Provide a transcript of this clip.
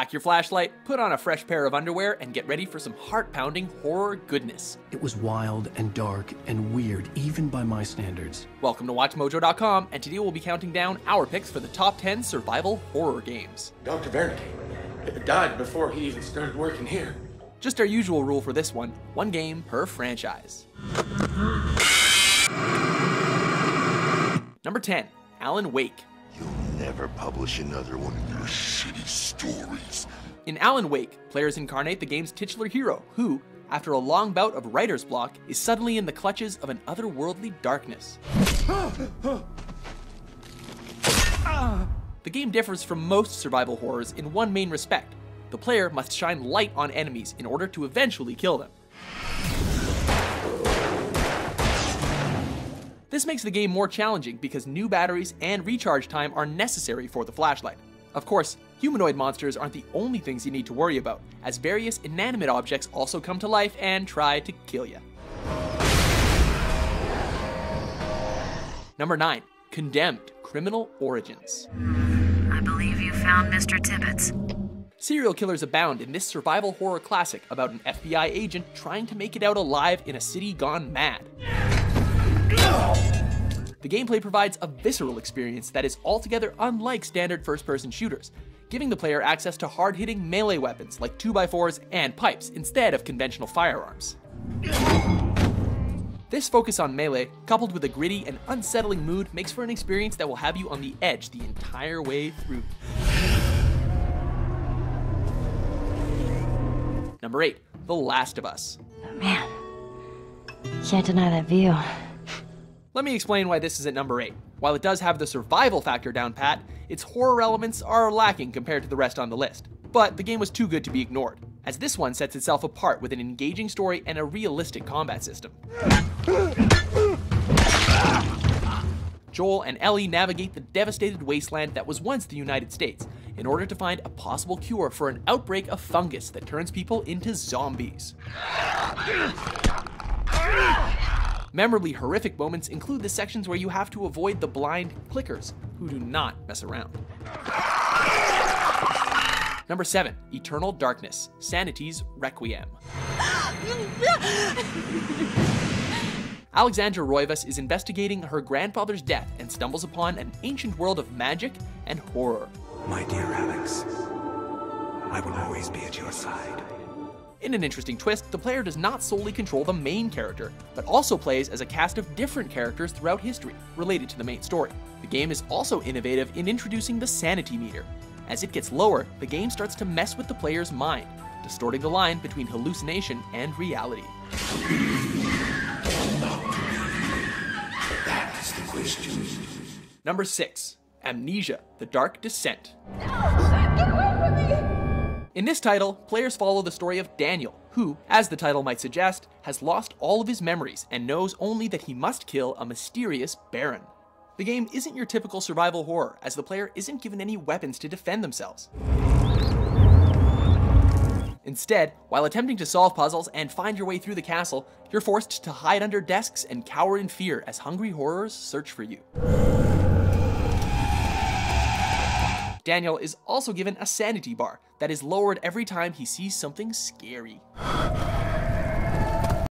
Pack your flashlight, put on a fresh pair of underwear, and get ready for some heart-pounding horror goodness. It was wild and dark and weird, even by my standards. Welcome to WatchMojo.com, and today we'll be counting down our picks for the top 10 survival horror games. Dr. Wernicke died before he even started working here. Just our usual rule for this one game per franchise. Number 10, Alan Wake. You'll never publish another one of your shitty stories. In Alan Wake, players incarnate the game's titular hero, who, after a long bout of writer's block, is suddenly in the clutches of an otherworldly darkness. The game differs from most survival horrors in one main respect. The player must shine light on enemies in order to eventually kill them. This makes the game more challenging because new batteries and recharge time are necessary for the flashlight. Of course, humanoid monsters aren't the only things you need to worry about, as various inanimate objects also come to life and try to kill you. Number 9, Condemned: Criminal Origins. I believe you found Mr. Tibbets. Serial killers abound in this survival horror classic about an FBI agent trying to make it out alive in a city gone mad. The gameplay provides a visceral experience that is altogether unlike standard first-person shooters, giving the player access to hard-hitting melee weapons like 2x4s and pipes instead of conventional firearms. This focus on melee, coupled with a gritty and unsettling mood, makes for an experience that will have you on the edge the entire way through. Number 8, The Last of Us. Man, can't deny that view. Let me explain why this is at number 8. While it does have the survival factor down pat, its horror elements are lacking compared to the rest on the list. But the game was too good to be ignored, as this one sets itself apart with an engaging story and a realistic combat system. Joel and Ellie navigate the devastated wasteland that was once the United States in order to find a possible cure for an outbreak of fungus that turns people into zombies. Memorably horrific moments include the sections where you have to avoid the blind clickers, who do not mess around. Number 7, Eternal Darkness: Sanity's Requiem. Alexandra Roivas is investigating her grandfather's death and stumbles upon an ancient world of magic and horror. My dear Alex, I will always be at your side. In an interesting twist, the player does not solely control the main character, but also plays as a cast of different characters throughout history, related to the main story. The game is also innovative in introducing the sanity meter. As it gets lower, the game starts to mess with the player's mind, distorting the line between hallucination and reality. That is the question. Number 6, Amnesia: The Dark Descent. Get away from me! In this title, players follow the story of Daniel, who, as the title might suggest, has lost all of his memories and knows only that he must kill a mysterious Baron. The game isn't your typical survival horror, as the player isn't given any weapons to defend themselves. Instead, while attempting to solve puzzles and find your way through the castle, you're forced to hide under desks and cower in fear as hungry horrors search for you. Daniel is also given a sanity bar that is lowered every time he sees something scary.